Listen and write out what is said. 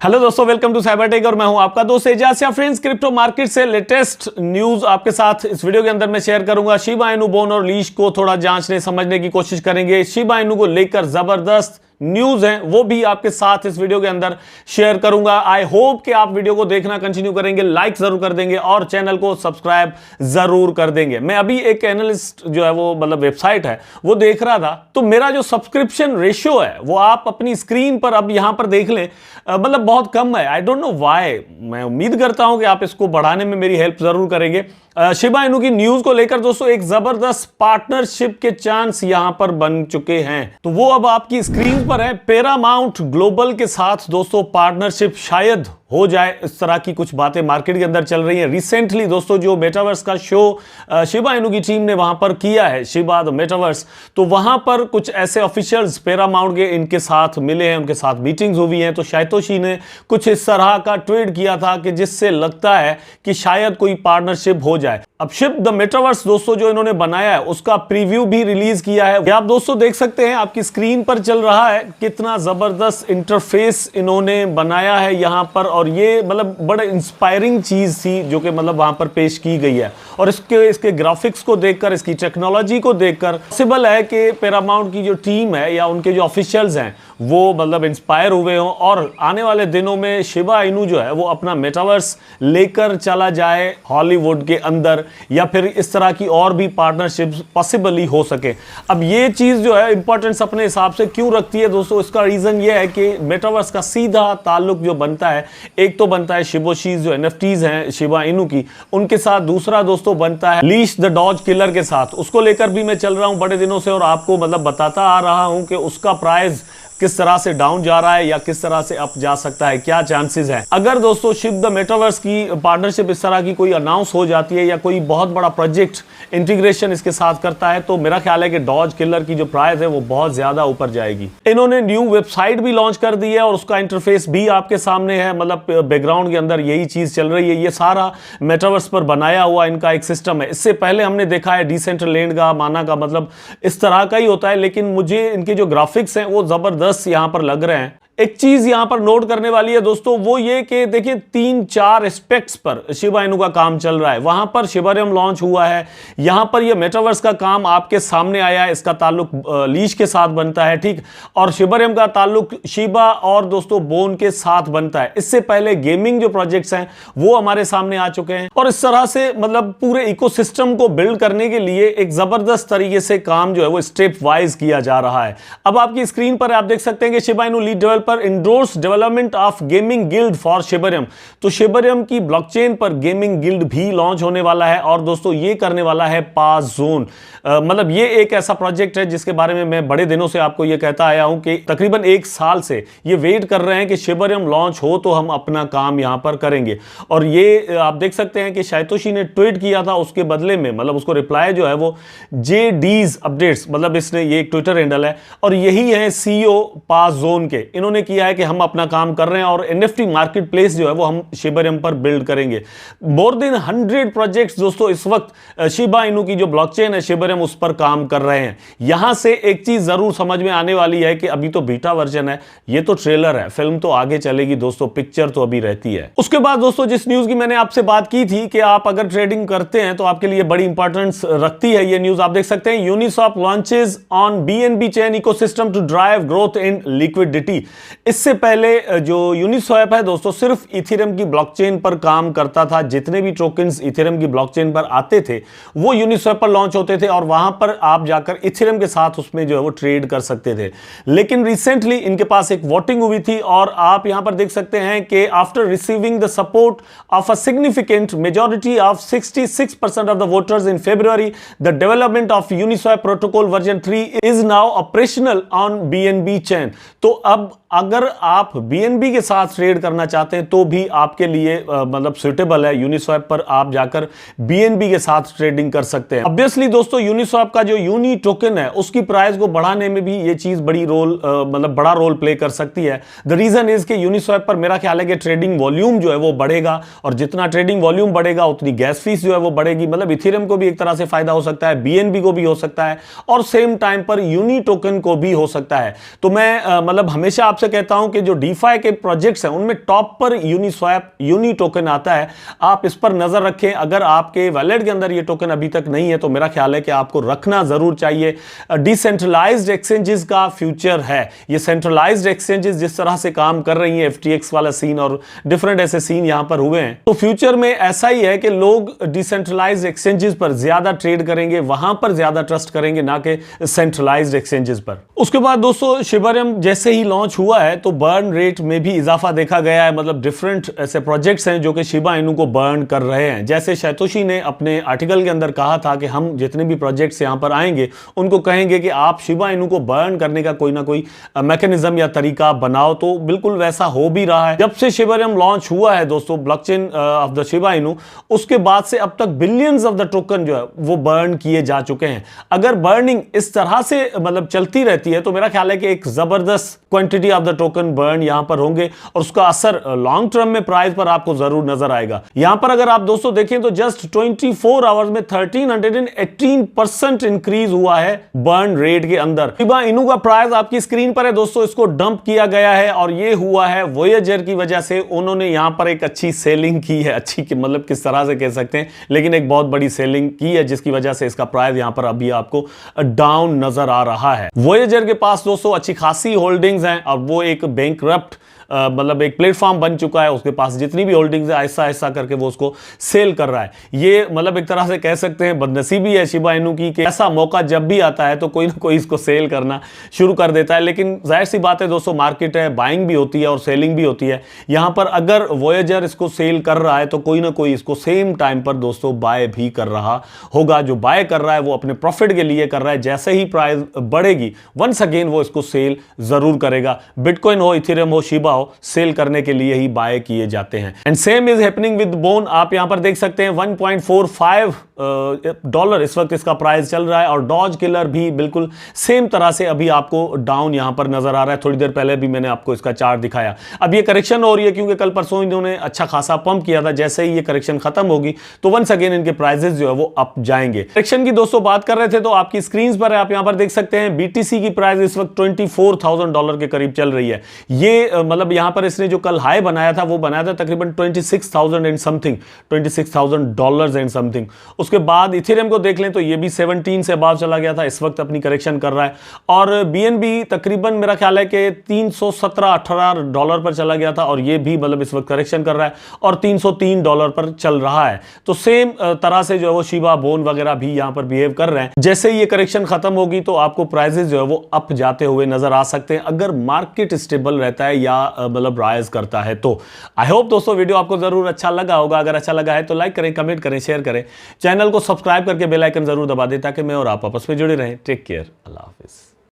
Hello दोस्तों, welcome to Cybertech और मैं हूं आपका दोस्त एजाज। फ्रेंड्स, क्रिप्टो मार्केट से लेटेस्ट न्यूज आपके साथ इस वीडियो के अंदर मैं शेयर करूंगा। शिबा इनू, बोन और लीश को थोड़ा जांचने समझने की कोशिश करेंगे। शिबा इनू को लेकर जबरदस्त न्यूज है, वो भी आपके साथ इस वीडियो के अंदर शेयर करूंगा। आई होप कि आप वीडियो को देखना कंटिन्यू करेंगे, लाइक जरूर कर देंगे और चैनल को सब्सक्राइब जरूर कर देंगे। मैं अभी एक एनालिस्ट जो है वो वेबसाइट है वो देख रहा था, तो मेरा जो सब्सक्रिप्शन रेशियो है वो आप अपनी स्क्रीन पर अब यहां पर देख लें, बहुत कम है। I don't know why. मैं उम्मीद करता हूं कि आप इसको बढ़ाने में मेरी हेल्प जरूर करेंगे। शिबा इनू की न्यूज को लेकर दोस्तों एक जबरदस्त पार्टनरशिप के चांस यहां पर बन चुके हैं, तो वो अब आपकी स्क्रीन पर है। पैरामाउंट ग्लोबल के साथ दोस्तों पार्टनरशिप शायद हो जाए, इस तरह की कुछ बातें मार्केट के अंदर चल रही हैं। रिसेंटली दोस्तों जो मेटावर्स का शो शिबा इनू की टीम ने वहां पर किया है, शिबा द मेटावर्स, तो वहां पर कुछ ऐसे ऑफिशियल्स पैरामाउंट के इनके साथ मिले हैं, उनके साथ मीटिंग्स हुई हैं। तो साइतोशी ने कुछ इस तरह का ट्वीट किया था कि जिससे लगता है कि शायद कोई पार्टनरशिप हो जाए। अब शिप द मेटावर्स दोस्तों जो इन्होंने बनाया है उसका प्रीव्यू भी रिलीज किया है। ये आप दोस्तों देख सकते हैं, आपकी स्क्रीन पर चल रहा है। कितना जबरदस्त इंटरफेस इन्होंने बनाया है यहां पर, और ये बड़ा इंस्पायरिंग चीज थी जो कि वहां पर पेश की गई है। और इसके ग्राफिक्स को देखकर, इसकी टेक्नोलॉजी को देखकर पॉसिबल है कि पैरामाउंट की जो टीम है या उनके जो ऑफिशियल्स हैं वो इंस्पायर हुए हों और आने वाले दिनों में शिबा इनू जो है वो अपना मेटावर्स लेकर चला जाए हॉलीवुड के अंदर, या फिर इस तरह की और भी पार्टनरशिप्स पॉसिबली हो सके। अब ये चीज जो है इंपॉर्टेंस अपने हिसाब से क्यों रखती है दोस्तों, इसका रीजन ये है कि मेटावर्स का सीधा ताल्लुक जो बनता है, एक तो बनता है शिबोशीज जो एनएफटीज हैं शिबा इनू की, उनके साथ। दूसरा दोस्तों बनता है लीश द डॉज किलर के साथ। उसको लेकर भी मैं चल रहा हूं बड़े दिनों से और आपको बताता आ रहा हूं कि उसका प्राइस किस तरह से डाउन जा रहा है या किस तरह से अप जा सकता है, क्या चांसेस हैं। अगर दोस्तों शिप द मेटावर्स की पार्टनरशिप इस तरह की कोई अनाउंस हो जाती है या कोई बहुत बड़ा प्रोजेक्ट इंटीग्रेशन इसके साथ करता है, तो मेरा ख्याल है कि डॉज किलर की जो प्राइस है वो बहुत ज्यादा ऊपर जाएगी। इन्होंने न्यू वेबसाइट भी लॉन्च कर दी है और उसका इंटरफेस भी आपके सामने है। बैकग्राउंड के अंदर यही चीज चल रही है। ये सारा मेटावर्स पर बनाया हुआ इनका एक सिस्टम है। इससे पहले हमने देखा है डिसेंट्रलैंड का, माना का, इस तरह का ही होता है, लेकिन मुझे इनके जो ग्राफिक्स हैं वो जबरदस्त यहां पर लग रहे हैं। एक चीज यहां पर नोट करने वाली है दोस्तों, वो ये कि देखिए 3-4 एस्पेक्ट्स पर शिबा इनू का काम चल रहा है। वहां पर शिबरियम लॉन्च हुआ है, यहां पर ये मेटावर्स का काम आपके सामने आया है। इसका ताल्लुक लीश के साथ बनता है, ठीक, और शिबरियम का ताल्लुक शिबा और दोस्तों बोन के साथ बनता है। इससे पहले गेमिंग जो प्रोजेक्ट्स हैं वो हमारे सामने आ चुके हैं, और इस तरह से पूरे इकोसिस्टम को बिल्ड करने के लिए एक जबरदस्त तरीके से काम जो है वो स्टेप वाइज किया जा रहा है। अब आपकी स्क्रीन पर आप देख सकते हैं कि Shiba Inu lead developer endorses development of gaming guild for Shibarium. तो शिबरियम की ब्लॉकचेन पर गेमिंग गिल्ड भी लॉन्च होने वाला है, और दोस्तों ये करने वाला है पास जोन। ये एक ऐसा प्रोजेक्ट है जिसके बारे में मैं बड़े दिनों से आपको ये कहता आया हूं कि तकरीबन 1 साल से ये वेट कर रहे हैं कि शिबरियम लॉन्च हो तो हम अपना काम यहां पर करेंगे। और ये आप देख सकते हैं कि साइतोशी ने ट्वीट किया था, उसके बदले में उसको रिप्लाई जो है वो जेडीज अपडेट्स, इसने ये एक ट्विटर हैंडल है और यही है सीईओ पास जोन के। इन्होंने किया है कि हम अपना काम कर रहे हैं और एनएफटी मार्केट प्लेस जो है वो हम शिबरियम पर बिल्ड करेंगे। मोर देन 100 प्रोजेक्ट्स दोस्तों इस वक्त शिबा इनू की जो ब्लॉकचेन है शिबरियम उस पर काम कर रहे हैं। यहां से एक चीज जरूर समझ में आने वाली है कि अभी तो बीटा वर्जन है, ये तो ट्रेलर है, फिल्म तो आगे चलेगी दोस्तों, पिक्चर तो अभी रहती है। उसके बाद दोस्तों जिस न्यूज की मैंने आपसे बात की थी कि आप अगर ट्रेडिंग करते हैं तो आपके लिए बड़ी इंपॉर्टेंस रखती है ये न्यूज, आप देख सकते हैं Uniswap launches on BNB chain ecosystem to drive growth and liquidity. इससे पहले जो यूनिस्वैप है दोस्तों सिर्फ इथेरियम की ब्लॉकचेन पर काम करता था। जितने भी टोकन्स इथेरियम की ब्लॉकचेन पर आते थे वो यूनिस्वैप पर लॉन्च होते थे और वहां पर आप जाकर इथेरियम के साथ उसमें जो है वो ट्रेड कर सकते थे। लेकिन रिसेंटली इनके पास एक वोटिंग हुई थी और आप यहां पर देख सकते हैं कि after receiving the support of a significant majority of 66% of the voters in February, the development of Uniswap protocol version 3 is now operational on BNB chain. तो अब अगर आप बीएनबी के साथ ट्रेड करना चाहते हैं तो भी आपके लिए सुटेबल है। यूनिस्वैप पर आप जाकर बीएनबी के साथ ट्रेडिंग कर सकते हैं। ऑब्वियसली दोस्तों यूनिस्वैप का जो यूनी टोकन है उसकी प्राइस को बढ़ाने में भी ये चीज बड़ी रोल मतलब बड़ा रोल प्ले कर सकती है। द रीजन इज कि यूनिस्वैप पर मेरा ख्याल है कि ट्रेडिंग वॉल्यूम जो है वो बढ़ेगा, और जितना ट्रेडिंग वॉल्यूम बढ़ेगा उतनी गैस फीस जो है वो बढ़ेगी। मतलब इथेरियम को भी एक तरह से फायदा हो सकता है, बीएनबी को भी हो सकता है, और सेम टाइम पर यूनी टोकन को भी हो सकता है। तो मैं मतलब हमेशा आपसे कहता हूं कि जो डीफाई के प्रोजेक्ट्स हैं उनमें टॉप पर यूनिस्वैप यूनी टोकन आता है। आप इस पर नजर रखें। अगर आपके वैलेट के अंदर ये टोकन अभी तक नहीं है तो मेरा ख्याल है कि आपको रखना जरूर चाहिए। डिसेंट्रलाइज्ड एक्सचेंजेस का फ्यूचर है। ये सेंट्रलाइज्ड एक्सचेंजेस जिस तरह से काम कर रही है, एफटीएक्स वाला सीन और डिफरेंट ऐसे सीन यहां पर हुए हैं, तो फ्यूचर में ऐसा ही है कि लोग डिसेंट्रलाइज्ड एक्सचेंजेस पर ज्यादा ट्रेड करेंगे, वहां पर ज्यादा ट्रस्ट करेंगे, ना कि सेंट्रलाइज्ड एक्सचेंजेस पर। उसके बाद दोस्तों शिबारियम जैसे ही लॉन्च हुआ है तो बर्न रेट में भी इजाफा देखा गया है। मतलब डिफरेंट ऐसे प्रोजेक्ट्स हैं जो कि शिबा इनू को बर्न कर रहे हैं। जैसे शैतोशी ने अपने आर्टिकल के अंदर कहा था कि हम जितने भी प्रोजेक्ट्स यहां पर आएंगे उनको कहेंगे कि आप शिबा इनू को बर्न करने का कोई ना कोई मैकेनिज्म या तरीका बनाओ, तो बिल्कुल वैसा हो भी रहा है। जब से शिबारियम लॉन्च हुआ है दोस्तों blockchain of the Shiba Inu, उसके बाद से अब तक बिलियंस ऑफ द टोकन जो है वो बर्न किए जा चुके हैं। अगर बर्निंग इस तरह से मतलब चलती रहती है तो मेरा ख्याल है कि एक जबरदस्त quantity of the token burn यहां पर होंगे और उसका असर लॉन्ग टर्म में प्राइस पर आपको जरूर नजर आएगा। यहां पर अगर आप दोस्तों देखें तो जस्ट 24 आवर्स में 1318% इंक्रीज हुआ है बर्न रेट के अंदर। शिबा इनू का प्राइस आपकी स्क्रीन पर है दोस्तों। इसको डंप किया गया है और ये हुआ है वोयेजर की वजह से। उन्होंने यहां पर एक अच्छी सेलिंग की है, अच्छी मतलब किस तरह से कह सकते हैं, लेकिन एक बहुत बड़ी सेलिंग की है जिसकी वजह से इसका प्राइस यहां पर अभी आपको डाउन नजर आ रहा है। वोयेजर के पास दोस्तों अच्छी खासी होल्डिंग्स हैं और वो एक बैंकरप्ट मतलब एक प्लेटफॉर्म बन चुका है। उसके पास जितनी भी होल्डिंग्स है ऐसा ऐसा करके वो उसको सेल कर रहा है। ये मतलब एक तरह से कह सकते हैं बदनसीबी है शिबा इनू की कि ऐसा मौका जब भी आता है तो कोई ना कोई इसको सेल करना शुरू कर देता है। लेकिन जाहिर सी बात है दोस्तों, मार्केट है, बाइंग भी होती है और सेलिंग भी होती है। यहां पर अगर वोयेजर इसको सेल कर रहा है तो कोई ना कोई इसको सेम टाइम पर दोस्तों बाय भी कर रहा होगा। जो बाय कर रहा है वो अपने प्रॉफिट के लिए कर रहा है। जैसे ही प्राइस बढ़ेगी वंस अगेन वो इसको सेल जरूर करेगा। बिटकॉइन हो, इथेरियम हो, शिबा सेल करने के लिए ही बाय किए जाते हैं। And same is happening with bone. आप यहां पर देख सकते हैं $1.45 इस वक्त इसका प्राइस चल रहा है और डॉज किलर भी बिल्कुल सेम तरह से अभी आपको डाउन यहां पर नजर आ रहा है। थोड़ी देर पहले भी मैंने आपको इसका चार्ट दिखाया। अब ये करेक्शन हो रही है क्योंकि कल परसों इन्होंने अच्छा खासा पंप किया था। जैसे ही ये करेक्शन खत्म होगी तो वंस अगेन इनके प्राइसेस जो है वो अप जाएंगे। करेक्शन की दोस्तों बात कर रहे थे तो आपकी स्क्रीन पर आप यहां पर देख सकते हैं बीटीसी की प्राइस इस वक्त $24,000 के करीब चल रही है। ये मतलब यहां पर इसने जो कल हाई बनाया था वो बनाया था तकरीबन $26,000 एंड समथिंग, $26,000 एंड समथिंग। उसके बाद इथेरियम को देख लें तो ये भी 17 से अबाव चला गया था, इस वक्त अपनी करेक्शन कर रहा है। और बीएनबी तकरीबन मेरा ख्याल है कि $317-18 पर चला गया था और ये भी मतलब इस वक्त करेक्शन कर रहा है और $303 पर चल रहा है। तो सेम तरह से जो है वो शिबा, बोन वगैरह भी यहां पर बिहेव कर रहे हैं। जैसे ये करेक्शन खत्म होगी तो आपको प्राइसेस जो है वो अप जाते हुए नजर आ सकते हैं अगर मार्केट स्टेबल रहता है या मतलब राइज करता है तो। आई होप दोस्तों वीडियो आपको जरूर अच्छा लगा होगा। अगर अच्छा लगा है तो लाइक करें, कमेंट करें, शेयर करें, चैनल को सब्सक्राइब करके बेल आइकन जरूर दबा दें ताकि मैं और आप आपस में जुड़े रहें। टेक केयर, अल्लाह हाफिज।